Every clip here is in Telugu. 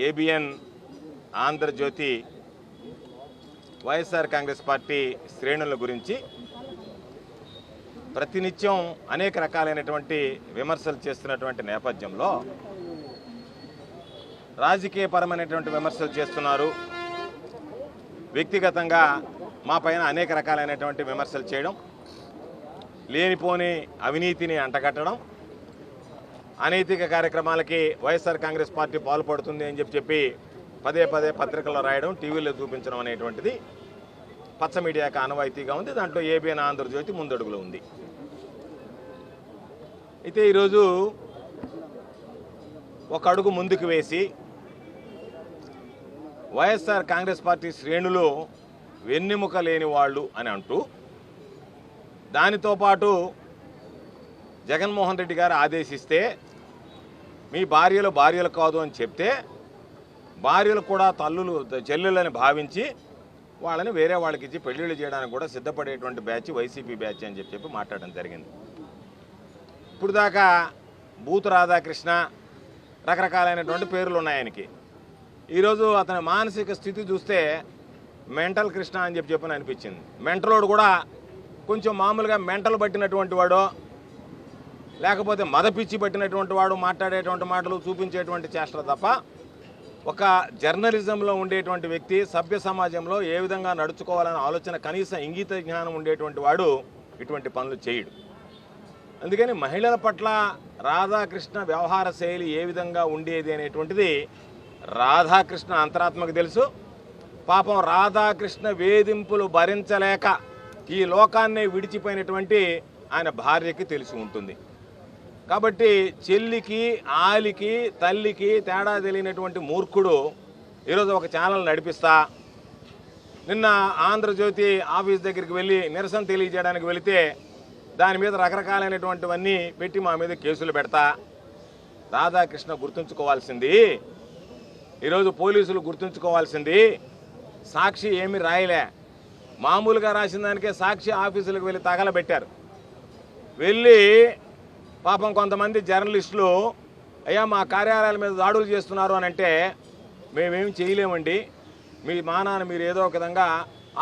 ఏబిఎన్ ఆంధ్రజ్యోతి వైఎస్ఆర్ కాంగ్రెస్ పార్టీ శ్రేణుల గురించి ప్రతినిత్యం అనేక రకాలైనటువంటి విమర్శలు చేస్తున్నటువంటి నేపథ్యంలో రాజకీయపరమైనటువంటి విమర్శలు చేస్తున్నారు. వ్యక్తిగతంగా మా పైన అనేక రకాలైనటువంటి విమర్శలు చేయడం, లేనిపోని అవినీతిని అంటగట్టడం, అనైతిక కార్యక్రమాలకి వైఎస్ఆర్ కాంగ్రెస్ పార్టీ పాల్పడుతుంది అని చెప్పి పదే పదే పత్రికల్లో రాయడం, టీవీలో చూపించడం అనేటువంటిది పచ్చ మీడియాకి ఆనవాయితీగా ఉంది. దాంట్లో ఏబిఎన్ ఆంధ్రజ్యోతి ముందడుగులో ఉంది. అయితే ఈరోజు ఒక అడుగు ముందుకు వేసి వైఎస్ఆర్ కాంగ్రెస్ పార్టీ శ్రేణులు వెన్నెముక లేని వాళ్ళు అని అంటూ, దానితో పాటు జగన్మోహన్ రెడ్డి గారు ఆదేశిస్తే మీ భార్యలు కాదు అని చెప్తే భార్యలు కూడా తల్లులు చెల్లెళ్ళని భావించి వాళ్ళని వేరే వాళ్ళకి ఇచ్చి పెళ్లిళ్ళు చేయడానికి కూడా సిద్ధపడేటువంటి బ్యాచ్ వైసీపీ బ్యాచ్ అని చెప్పి మాట్లాడడం జరిగింది. ఇప్పుడు దాకా బూతు రాధాకృష్ణ రకరకాలైనటువంటి పేర్లు ఉన్నాయి ఆయనకి. ఈరోజు అతని మానసిక స్థితి చూస్తే మెంటల్ కృష్ణ అని చెప్పని అనిపించింది. మెంటలోడు కూడా కొంచెం మామూలుగా మెంటల్ పట్టినటువంటి వాడో లేకపోతే మదపిచ్చి పట్టినటువంటి వాడు మాట్లాడేటువంటి మాటలు చూపించేటువంటి చేష్టలు తప్ప ఒక జర్నలిజంలో ఉండేటువంటి వ్యక్తి సభ్య సమాజంలో ఏ విధంగా నడుచుకోవాలనే ఆలోచన కనీస ఇంగిత జ్ఞానం ఉండేటువంటి వాడు ఇటువంటి పనులు చేయడు. అందుకని మహిళల పట్ల రాధాకృష్ణ వ్యవహార శైలి ఏ విధంగా ఉండేది అనేటువంటిది రాధాకృష్ణ అంతరాత్మకు తెలుసు. పాపం రాధాకృష్ణ వేధింపులు భరించలేక ఈ లోకాన్నే విడిచిపోయినటువంటి ఆయన భార్యకి తెలిసి ఉంటుంది. కాబట్టి చెల్లికి ఆలికి తల్లికి తేడా తెలియనటువంటి మూర్ఖుడు ఈరోజు ఒక ఛానల్ నడిపిస్తా, నిన్న ఆంధ్రజ్యోతి ఆఫీస్ దగ్గరికి వెళ్ళి నిరసన తెలియజేయడానికి వెళితే దాని మీద రకరకాలైనటువంటివన్నీ పెట్టి మా మీద కేసులు పెడతా. రాధాకృష్ణ గుర్తుంచుకోవాల్సింది, ఈరోజు పోలీసులు గుర్తుంచుకోవాల్సింది, సాక్షి ఏమీ రాయలే, మామూలుగా రాసిన దానికే సాక్షి ఆఫీసులకు వెళ్ళి తగలబెట్టారు. వెళ్ళి పాపం కొంతమంది జర్నలిస్టులు అయ్యా మా కార్యాలయాల మీద దాడులు చేస్తున్నారు అని అంటే మేమేం చేయలేమండి, మీ మానాన్ని మీరు ఏదో ఒక విధంగా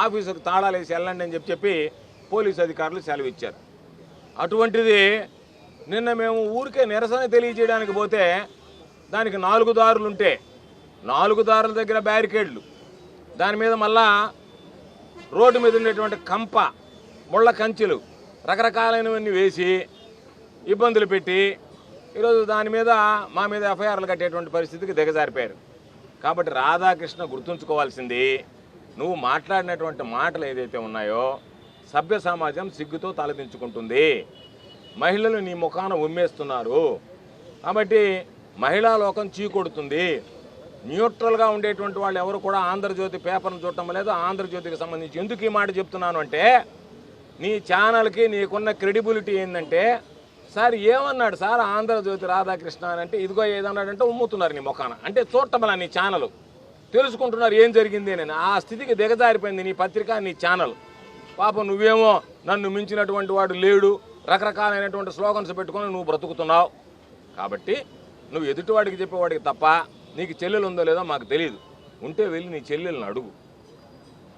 ఆఫీసుకు తాళాలు వేసి వెళ్ళండి అని చెప్పి పోలీసు అధికారులు సెలవు ఇచ్చారు. అటువంటిది నిన్న మేము ఊరికే నిరసన తెలియజేయడానికి పోతే దానికి 4 దారులు ఉంటే 4 దారుల దగ్గర బ్యారికేడ్లు, దాని మీద మళ్ళా రోడ్డు మీద ఉండేటువంటి కంప ముళ్ళ కంచెలు రకరకాలైనవన్నీ వేసి ఇబ్బందులు పెట్టి ఈరోజు దాని మీద మా మీద ఎఫ్ఐఆర్లు కట్టేటువంటి పరిస్థితికి దిగజారిపోయారు. కాబట్టి రాధాకృష్ణ గుర్తుంచుకోవాల్సింది, నువ్వు మాట్లాడినటువంటి మాటలు ఏదైతే ఉన్నాయో సభ్య సమాజం సిగ్గుతో తలదించుకుంటుంది. మహిళలు నీ ముఖాన ఉమ్మేస్తున్నారు కాబట్టి మహిళా లోకం చీకొడుతుంది. న్యూట్రల్గా ఉండేటువంటి వాళ్ళు ఎవరు కూడా ఆంధ్రజ్యోతి పేపర్ను చూడటం లేదు. ఆంధ్రజ్యోతికి సంబంధించి ఎందుకు ఈ మాట చెప్తున్నాను అంటే, నీ ఛానల్కి నీకున్న క్రెడిబిలిటీ ఏంటంటే, సార్ ఏమన్నాడు సార్ ఆంధ్రజ్యోతి రాధాకృష్ణ అని అంటే ఇదిగో ఏదన్నాడంటే ఉమ్ముతున్నారు నీ ముఖాన, అంటే చూడటం వల్ల నీ ఛానల్ తెలుసుకుంటున్నారు ఏం జరిగింది అని. ఆ స్థితికి దిగజారిపోయింది నీ పత్రిక, నీ ఛానల్. పాపం నువ్వేమో నన్ను మించినటువంటి వాడు లేడు రకరకాలైనటువంటి స్లోగన్స్ పెట్టుకొని నువ్వు బ్రతుకుతున్నావు. కాబట్టి నువ్వు ఎదుటివాడికి చెప్పేవాడికి తప్ప నీకు చెల్లెలు ఉందో లేదో మాకు తెలియదు. ఉంటే వెళ్ళి నీ చెల్లెలను అడుగు,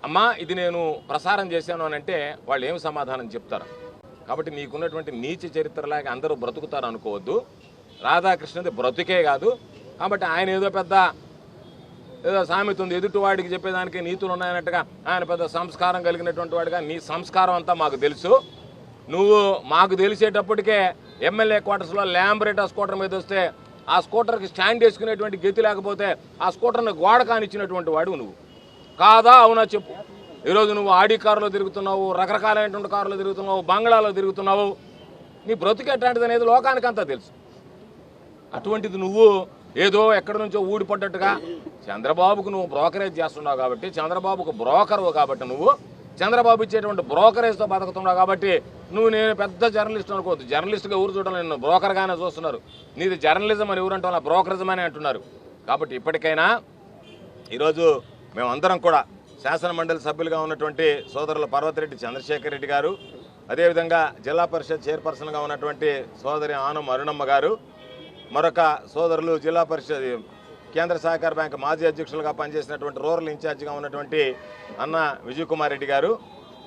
అమ్మా ఇది నేను ప్రసారం చేశాను అని అంటే వాళ్ళు ఏమి సమాధానం చెప్తారు. కాబట్టి నీకున్నటువంటి నీచ చరిత్రలాగా అందరూ బ్రతుకుతారు అనుకోవద్దు. రాధాకృష్ణది బ్రతుకే కాదు. కాబట్టి ఆయన ఏదో సామెత ఉంది, ఎదుటివాడికి చెప్పేదానికి నీతులు ఉన్నాయన్నట్టుగా ఆయన పెద్ద సంస్కారం కలిగినటువంటి వాడిగా, నీ సంస్కారం అంతా మాకు తెలుసు. నువ్వు మాకు తెలిసేటప్పటికే ఎమ్మెల్యే క్వార్టర్స్లో ల్యాంబరేటా స్కూటర్ మీద వస్తే ఆ స్కూటర్కి స్టాండ్ వేసుకునేటువంటి గతి లేకపోతే ఆ స్కూటర్ని గోడ కానిచ్చినటువంటి వాడు నువ్వు కాదా? అవునా చెప్పు. ఈరోజు నువ్వు ఆడి కారులో తిరుగుతున్నావు, రకరకాలైనటువంటి కారులో తిరుగుతున్నావు, బంగ్లాలో తిరుగుతున్నావు. నీ బ్రతుకు ఎట్లాంటిది అనేది లోకానికంతా తెలుసు. అటువంటిది నువ్వు ఏదో ఎక్కడి నుంచో ఊడిపడ్డట్టుగా చంద్రబాబుకు నువ్వు బ్రోకరేజ్ చేస్తున్నావు కాబట్టి, చంద్రబాబుకు బ్రోకరు కాబట్టి, నువ్వు చంద్రబాబు ఇచ్చేటువంటి బ్రోకరేజ్తో బతుకుతున్నావు కాబట్టి నువ్వు నేను పెద్ద జర్నలిస్ట్ అనుకోవద్దు. జర్నలిస్ట్గా ఎవరు చూడడం, నిన్ను బ్రోకర్గానే చూస్తున్నారు. నీది జర్నలిజం అని ఎవరంటే అలా బ్రోకరిజం అని అంటున్నారు. కాబట్టి ఇప్పటికైనా ఈరోజు మేమందరం కూడా శాసనమండలి సభ్యులుగా ఉన్నటువంటి సోదరులు పర్వతిరెడ్డి చంద్రశేఖర్ రెడ్డి గారు, అదేవిధంగా జిల్లా పరిషత్ చైర్పర్సన్గా ఉన్నటువంటి సోదరి ఆనం అరుణమ్మ గారు, మరొక సోదరులు జిల్లా పరిషత్ కేంద్ర సహకార బ్యాంక్ మాజీ అధ్యక్షులుగా పనిచేసినటువంటి రూరల్ ఇన్ఛార్జిగా ఉన్నటువంటి అన్న విజయ్ కుమార్ రెడ్డి గారు,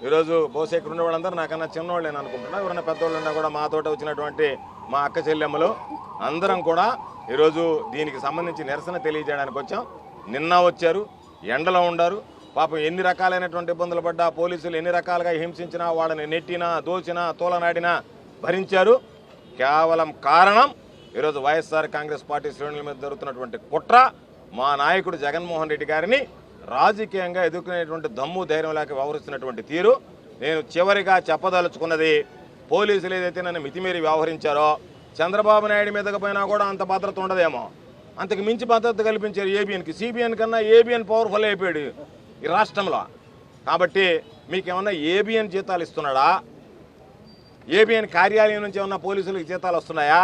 ఈరోజు బహుశా ఇక్కడ ఉన్న వాళ్ళందరూ నాకన్నా చిన్నవాళ్ళు నేను అనుకుంటున్నా, ఎవరైనా పెద్దవాళ్ళు ఉన్నా కూడా మాతోట వచ్చినటువంటి మా అక్క చెల్లెమ్మలు అందరం కూడా ఈరోజు దీనికి సంబంధించి నిరసన తెలియజేయడానికి వచ్చాం. నిన్న వచ్చారు, ఎండలో ఉండారు, పాపం ఎన్ని రకాలైనటువంటి ఇబ్బందులు పడ్డా, పోలీసులు ఎన్ని రకాలుగా హింసించినా, వాళ్ళని నెట్టినా, దోచినా, తోలనాడినా భరించారు. కేవలం కారణం ఈరోజు వైఎస్ఆర్ కాంగ్రెస్ పార్టీ శ్రేణుల మీద జరుగుతున్నటువంటి కుట్ర, మా నాయకుడు జగన్మోహన్ రెడ్డి గారిని రాజకీయంగా ఎదుర్కొనేటువంటి దమ్ము ధైర్యం లేక వ్యవహరిస్తున్నటువంటి తీరు. నేను చివరిగా చెప్పదలుచుకున్నది, పోలీసులు ఏదైతే నన్ను మితిమీరి వ్యవహరించారో చంద్రబాబు నాయుడు మీదకి పోయినా కూడా అంత భద్రత ఉండదేమో, అంతకు మించి భద్రత కల్పించారు ఏబిఎన్కి. సిబిఎన్ కన్నా ఏబిఎన్ పవర్ఫుల్ అయిపోయాడు ఈ రాష్ట్రంలో. కాబట్టి మీకేమన్నా ఏబిఎన్ జీతాలు ఇస్తున్నాడా? ఏబిఎన్ కార్యాలయం నుంచి ఏమన్నా పోలీసులకు జీతాలు వస్తున్నాయా?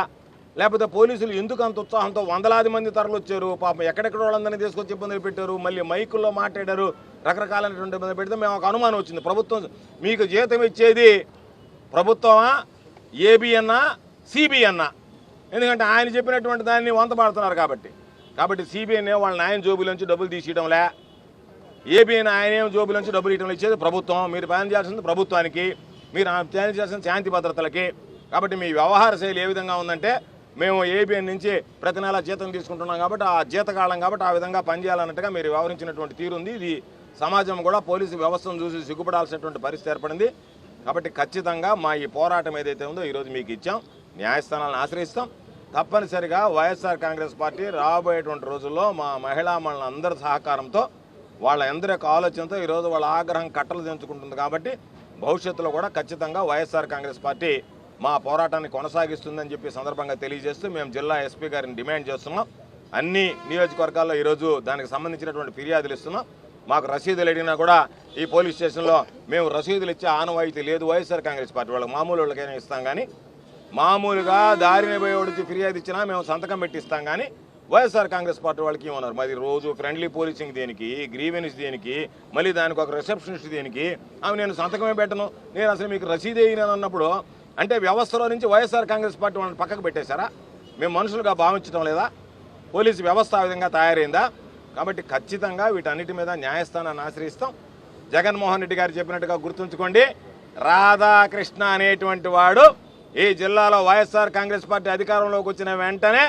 లేకపోతే పోలీసులు ఎందుకు అంత ఉత్సాహంతో వందలాది మంది తరలిచ్చారు? పాపం ఎక్కడెక్కడ వాళ్ళందరినీ తీసుకొచ్చి ఇబ్బందులు పెట్టారు, మళ్ళీ మైకుల్లో మాట్లాడారు, రకరకాలైనటువంటి ఇబ్బందులు పెడితే మేము ఒక అనుమానం వచ్చింది, ప్రభుత్వం మీకు జీతం ఇచ్చేది ప్రభుత్వమా, ఏబిఎన్నా, సిబిఎన్నా? ఎందుకంటే ఆయన చెప్పినటువంటి దాన్ని వంతపాడుతున్నారు కాబట్టి సిబిఎన్ వాళ్ళ నాయన జోబులోంచి డబ్బులు తీసేయడంలే, ఏబిఎన్ ఆయన జోబులోంచి డబ్బులు ఇవ్వడం ఇచ్చేది ప్రభుత్వం. మీరు పని చేయాల్సింది ప్రభుత్వానికి, మీరు పని చేయాల్సిన శాంతి భద్రతలకి. కాబట్టి మీ వ్యవహార శైలి ఏ విధంగా ఉందంటే, మేము ఏబిఎన్ నుంచి ప్రతి నెల జీతం తీసుకుంటున్నాం కాబట్టి ఆ జీతకాలం కాబట్టి ఆ విధంగా పనిచేయాలన్నట్టుగా మీరు వ్యవహరించినటువంటి తీరుంది. ఇది సమాజం కూడా పోలీసు వ్యవస్థను చూసి సిగ్గుపడాల్సినటువంటి పరిస్థితి ఏర్పడింది. కాబట్టి ఖచ్చితంగా మా ఈ పోరాటం ఏదైతే ఉందో ఈరోజు మీకు ఇచ్చాం, న్యాయస్థానాలను ఆశ్రయిస్తాం. తప్పనిసరిగా వైఎస్ఆర్ కాంగ్రెస్ పార్టీ రాబోయేటువంటి రోజుల్లో మా మహిళా మండలందరి సహకారంతో, వాళ్ళ అందరి యొక్క ఆలోచనతో ఈరోజు వాళ్ళ ఆగ్రహం కట్టలు తెంచుకుంటుంది. కాబట్టి భవిష్యత్తులో కూడా ఖచ్చితంగా వైఎస్ఆర్ కాంగ్రెస్ పార్టీ మా పోరాటాన్ని కొనసాగిస్తుందని చెప్పి సందర్భంగా తెలియజేస్తూ మేము జిల్లా ఎస్పీ గారిని డిమాండ్ చేస్తున్నాం. అన్ని నియోజకవర్గాల్లో ఈరోజు దానికి సంబంధించినటువంటి ఫిర్యాదులు ఇస్తున్నాం. మాకు రసీదులు అడిగినా కూడా ఈ పోలీస్ స్టేషన్లో మేము రసీదులు ఇచ్చే ఆనవాయితీ లేదు. వైఎస్ఆర్ కాంగ్రెస్ పార్టీ వాళ్ళకి మామూలు వాళ్ళకైనా ఇస్తాం, కానీ మామూలుగా దారిని పోయేవాడికి ఫిర్యాదు ఇచ్చినా మేము సంతకం పెట్టి ఇస్తాం, కానీ వైఎస్ఆర్ కాంగ్రెస్ పార్టీ వాళ్ళకి ఏమన్నారు? మరి రోజు ఫ్రెండ్లీ పోలీసింగ్ దేనికి, గ్రీవెన్స్ దేనికి, మళ్ళీ దానికి ఒక రిసెప్షనిస్ట్ దేనికి? అవి నేను సంతకమే పెట్టను, నేను అసలు మీకు రసీదు వేయను అన్నప్పుడు అంటే వ్యవస్థలో నుంచి వైఎస్ఆర్ కాంగ్రెస్ పార్టీ వాళ్ళని పక్కకు పెట్టేశారా? మేము మనుషులుగా భావించడం లేదా? పోలీసు వ్యవస్థ ఆ విధంగా తయారైందా? కాబట్టి ఖచ్చితంగా వీటన్నిటి మీద న్యాయస్థానాన్ని ఆశ్రయిస్తాం. జగన్మోహన్ రెడ్డి గారు చెప్పినట్టుగా గుర్తుంచుకోండి, రాధాకృష్ణ అనేటువంటి వాడు ఈ జిల్లాలో వైఎస్ఆర్ కాంగ్రెస్ పార్టీ అధికారంలోకి వచ్చిన వెంటనే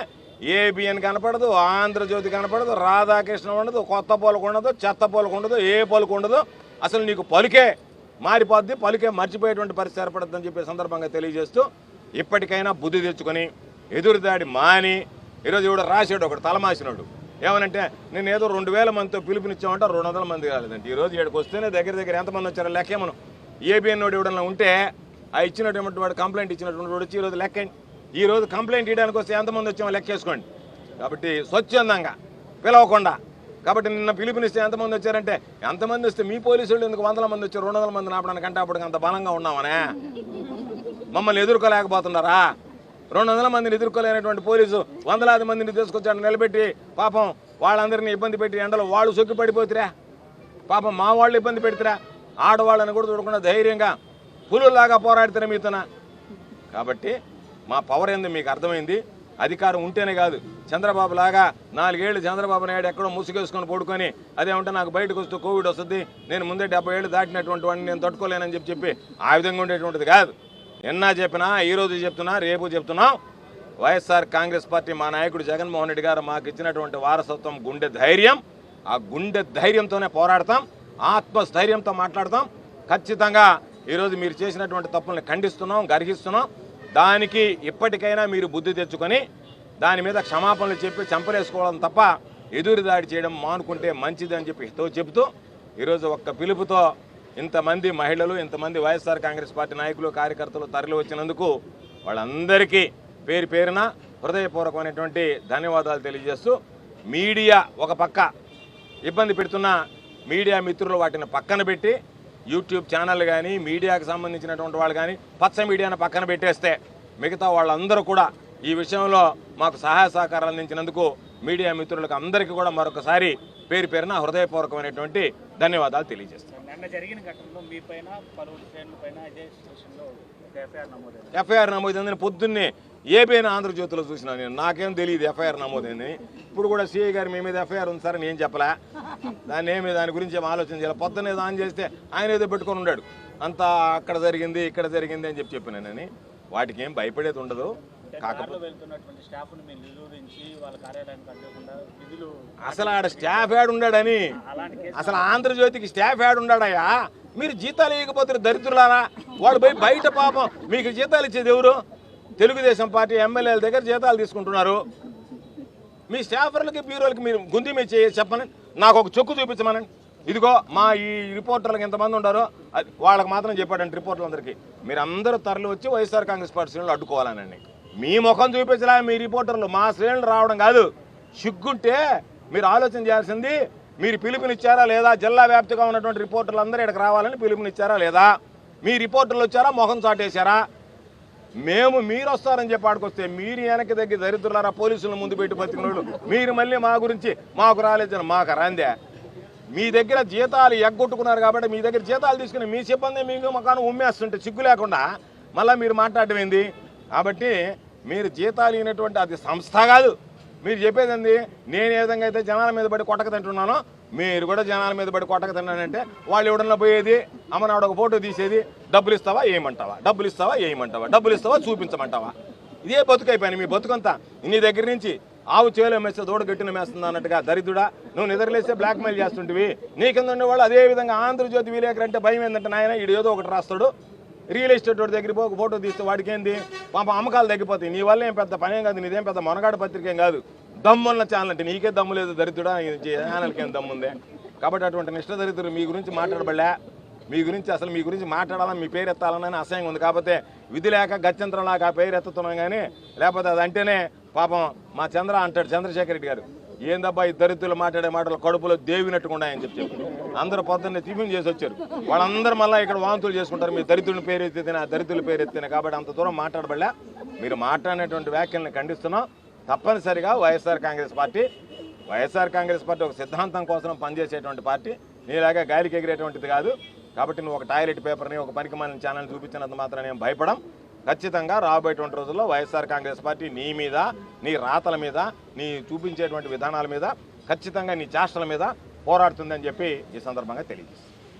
ఏబిఎన్ కనపడదు, ఆంధ్రజ్యోతి కనపడదు, రాధాకృష్ణ ఉండదు, కొత్త పలుకు ఉండదు, చెత్త పలుకు ఉండదు, ఏ పలుకు ఉండదు. అసలు నీకు పలుకే మారిపోద్ది, పలుకే మర్చిపోయేటువంటి పరిస్థితి ఏర్పడుతుందని చెప్పే సందర్భంగా తెలియజేస్తూ, ఇప్పటికైనా బుద్ధి తెచ్చుకొని ఎదురుదాడి మాని, ఈరోజు ఇవిడ రాశాడు ఒకటి తలమాసినాడు ఏమనంటే, నేను ఏదో 2000 మందితో పిలుపునిచ్చామంటే 200 మంది కాలేదంటే. ఈరోజు ఇక్కడికి వస్తేనే దగ్గర ఎంతమంది వచ్చారో లెక్కేమను. ఏబిఎన్ వాడు ఇవ్వడంలో ఉంటే ఆ ఇచ్చినటువంటి వాడు కంప్లైంట్ ఇచ్చినటువంటి వాడు వచ్చి ఈరోజు లెక్కండి. ఈరోజు కంప్లైంట్ ఇవ్వడానికి వస్తే ఎంతమంది వచ్చామో లెక్కేసుకోండి. కాబట్టి స్వచ్ఛందంగా పిలవకుండా, కాబట్టి నిన్న పిలుపునిస్తే ఎంతమంది వచ్చారంటే, ఎంతమంది వస్తే మీ పోలీసులు ఎందుకు 100 మంది వచ్చారు, 200 మంది నాపడానికంటే అప్పటికి అంత బలంగా ఉన్నామనే మమ్మల్ని ఎదుర్కోలేకపోతున్నారా? 200 మందిని ఎదుర్కోలేనటువంటి పోలీసు వందలాది మందిని తీసుకొచ్చాడు నిలబెట్టి, పాపం వాళ్ళందరినీ ఇబ్బంది పెట్టి ఎండలో వాళ్ళు సొక్కి పడిపోతురా, పాపం మా వాళ్ళు ఇబ్బంది పెడతారా, ఆడవాళ్ళని కూడా చూడకుండా ధైర్యంగా పులులాగా పోరాడుతారా మీతోన. కాబట్టి మా పవర్ ఏంది మీకు అర్థమైంది. అధికారం ఉంటేనే కాదు, చంద్రబాబు లాగా 4 ఏళ్ళు చంద్రబాబు నాయుడు ఎక్కడో ముసుగేసుకొని పడుకొని అదేమంటే నాకు బయటకు వస్తూ కోవిడ్ వస్తుంది, నేను ముందే 70 ఏళ్ళు దాటినటువంటి వాడిని నేను తట్టుకోలేనని చెప్పి ఆ విధంగా ఉండేటువంటిది కాదు. నిన్నా చెప్పినా, ఈరోజు చెప్తున్నా, రేపు చెప్తున్నాం, వైఎస్ఆర్ కాంగ్రెస్ పార్టీ మా నాయకుడు జగన్మోహన్ రెడ్డి గారు మాకు ఇచ్చినటువంటి వారసత్వం గుండె ధైర్యం. ఆ గుండె ధైర్యంతోనే పోరాడతాం, ఆత్మస్థైర్యంతో మాట్లాడతాం. ఖచ్చితంగా ఈరోజు మీరు చేసినటువంటి తప్పుల్ని ఖండిస్తున్నాం, గర్హిస్తున్నాం. దానికి ఇప్పటికైనా మీరు బుద్ధి తెచ్చుకొని దాని మీద క్షమాపణలు చెప్పి చంపలేసుకోవడం తప్ప ఎదురు దాడి చేయడం మానుకుంటే మంచిదని చెప్పి హితో చెబుతూ, ఈరోజు ఒక్క పిలుపుతో ఇంతమంది మహిళలు, ఇంతమంది వైఎస్ఆర్ కాంగ్రెస్ పార్టీ నాయకులు, కార్యకర్తలు తరలి వచ్చినందుకు వాళ్ళందరికీ పేరు పేరున హృదయపూర్వకమైనటువంటి ధన్యవాదాలు తెలియజేస్తూ, మీడియా ఒక పక్క ఇబ్బంది పెడుతున్న మీడియా మిత్రులు వాటిని పక్కన పెట్టి, యూట్యూబ్ ఛానల్ కానీ మీడియాకు సంబంధించినటువంటి వాళ్ళు కానీ పచ్చ మీడియాను పక్కన పెట్టేస్తే మిగతా వాళ్ళందరూ కూడా ఈ విషయంలో మాకు సహాయ సహకారాలు అందించినందుకు మీడియా మిత్రులకు అందరికీ కూడా మరొకసారి పేరు పేరున హృదయపూర్వకమైనటువంటి ధన్యవాదాలు తెలియజేస్తాను. నిన్న జరిగిన ఘటనలో మీ పైన పలువురు శ్రేణుల పైన ఇదే స్టేషన్లో ఎఫ్ఐఆర్ నమోదైందని పొద్దున్నే ఏబీఎన్ ఆంధ్రజ్యోతిలో చూసినా నేను, నాకేం తెలియదు ఎఫ్ఐఆర్ నమోదైందని. ఇప్పుడు కూడా సిఐ గారు మీ మీద ఎఫ్ఐఆర్ ఉంది సార్ అని ఏం చెప్పలే, దాని గురించి ఏం ఆలోచన చేయాలి. పొద్దున్నే ఆన్ చేస్తే ఆయన ఏదో పెట్టుకొని ఉన్నాడు, అంతా అక్కడ జరిగింది ఇక్కడ జరిగింది అని చెప్పినానని. వాటికి ఏం భయపడేది ఉండదు. కాకపోతే అసలు ఆడ స్టాఫ్ యాడ్ ఉన్నాడని, అసలు ఆంధ్రజ్యోతికి స్టాఫ్ యాడ్ ఉన్నాడయ్యా. మీరు జీతాలు ఇవ్వకపోతే దరిద్రులారా, వాడు పోయి బయట పాపం మీకు జీతాలు ఇచ్చేది ఎవరు? తెలుగుదేశం పార్టీ ఎమ్మెల్యేల దగ్గర జీతాలు తీసుకుంటున్నారు. మీ స్టాఫర్లకి బ్యూరోలకి మీరు గుంది మీద చెప్పని నాకు ఒక చెక్కు చూపించమనండి. ఇదిగో మా ఈ రిపోర్టర్లకు ఎంతమంది ఉన్నారో వాళ్ళకి మాత్రం చెప్పాడంటే రిపోర్టర్లందరికీ మీరు అందరూ తరలి వచ్చి వైఎస్ఆర్ కాంగ్రెస్ పార్టీ శ్రేణులు అడ్డుకోవాలనండి. మీ ముఖం చూపించలే మీ రిపోర్టర్లు, మా శ్రేణులు రావడం కాదు. సిగ్గుంటే మీరు ఆలోచన చేయాల్సింది, మీరు పిలుపునిచ్చారా లేదా? జిల్లా వ్యాప్తిగా ఉన్నటువంటి రిపోర్టర్లు అందరూ ఇక్కడికి రావాలని పిలుపునిచ్చారా లేదా? మీ రిపోర్టర్లు వచ్చారా, ముఖం చాటేశారా? మీరు వస్తారని చెప్పి ఆడుకొస్తే మీరు వెనక్కి దగ్గర దరిద్రులారా, పోలీసులను ముందు పెట్టి బతికినోళ్ళు మీరు మళ్ళీ మా గురించి మాకు రాలేదని మాకు రాందే. మీ దగ్గర జీతాలు ఎగ్గొట్టుకున్నారు కాబట్టి మీ దగ్గర జీతాలు తీసుకుని మీ సిబ్బంది మీకు మకాను ఉమ్మేస్తుంటే సిగ్గు లేకుండా మళ్ళీ మీరు మాట్లాడటం ఏంది? కాబట్టి మీరు జీతాలు ఇవ్వనటువంటి అది సంస్థ కాదు. మీరు చెప్పేది ఏంది? నేను ఏ విధంగా అయితే జనాల మీద పడి కొట్టక తింటున్నానో మీరు కూడా జనాల మీద పడి కొట్టక తిన్నానంటే వాళ్ళు ఎవడన్నా పోయేది అమ్మనాడు ఒక ఫోటో తీసేది, డబ్బులు ఇస్తావా ఏమంటావా, డబ్బులు ఇస్తావా ఏమంటావా, డబ్బులు ఇస్తావా చూపించమంటావా? ఇదే బతుకైపోయాను మీ బతుకంతా. నీ దగ్గర నుంచి ఆవు చేలో మేస్తే దూడ గట్టిన మేస్తుంది అన్నట్టుగా దరిద్రుడా నువ్వు నిద్రలేస్తే బ్లాక్మెయిల్ చేస్తుంటివి. నీ కింద ఉండేవాళ్ళు అదే విధంగా ఆంధ్రజ్యోతి విలేకరు అంటే భయం ఏంటంటే నాయన ఈడు ఏదో ఒకటి రాస్తాడు, రియల్ ఎస్టేట్ వాడి దగ్గర ఒక ఫోటో తీస్తే వాడికి ఏంది పాపం అమ్మకాలు తగ్గిపోతాయి. నీ వల్ల ఏం పెద్ద పనేం కాదు, నీదేం పెద్ద మొనగాడ పత్రిక ఏం కాదు. దమ్మున్న ఛానల్ అంటే నీకే దమ్ము లేదు దరిద్రుడా, ఛానల్కి ఏం దమ్ముందే. కాబట్టి అటువంటి నిష్ఠ దరిద్రుడు మీ గురించి మాట్లాడబడలే. మీ గురించి అసలు మీ గురించి మాట్లాడాలని మీ పేరు ఎత్తాలని అసహ్యంగా ఉంది. కాకపోతే విధి లేక గత్యంతరం లేక ఆ పేరు ఎత్తుతున్నాం కానీ లేకపోతే అది అంటేనే పాపం మా చంద్ర అంటాడు చంద్రశేఖర్ రెడ్డి గారు, ఏందబ్బా ఈ దరిద్రులు మాట్లాడే మాటలు కడుపులో దేవినట్టుకున్నాయని చెప్పి అందరూ పొద్దున్నే టిఫిన్ చేసి వచ్చారు. వాళ్ళందరూ మళ్ళీ ఇక్కడ వాంతులు చేసుకుంటారు మీ దరిద్రుని పేరు ఎత్తినా దరిద్రుల పేరు ఎత్తినా. కాబట్టి అంత దూరం మాట్లాడబడలే. మీరు మాట్లాడినటువంటి వ్యాఖ్యలను ఖండిస్తున్నాం. తప్పనిసరిగా వైఎస్ఆర్ కాంగ్రెస్ పార్టీ ఒక సిద్ధాంతం కోసం పనిచేసేటువంటి పార్టీ, నీలాగా గాలికి ఎగిరేటువంటిది కాదు. కాబట్టి నువ్వు ఒక టాయిలెట్ పేపర్ని ఒక పనికిమాలిన ఛానల్ చూపించినంత మాత్రం నేను భయపడం. ఖచ్చితంగా రాబోయేటువంటి రోజుల్లో వైఎస్ఆర్ కాంగ్రెస్ పార్టీ నీ మీద, నీ రాతల మీద, నీ చూపించేటువంటి విధానాల మీద, ఖచ్చితంగా నీ చేష్టల మీద పోరాడుతుందని చెప్పి ఈ సందర్భంగా తెలియజేస్తుంది.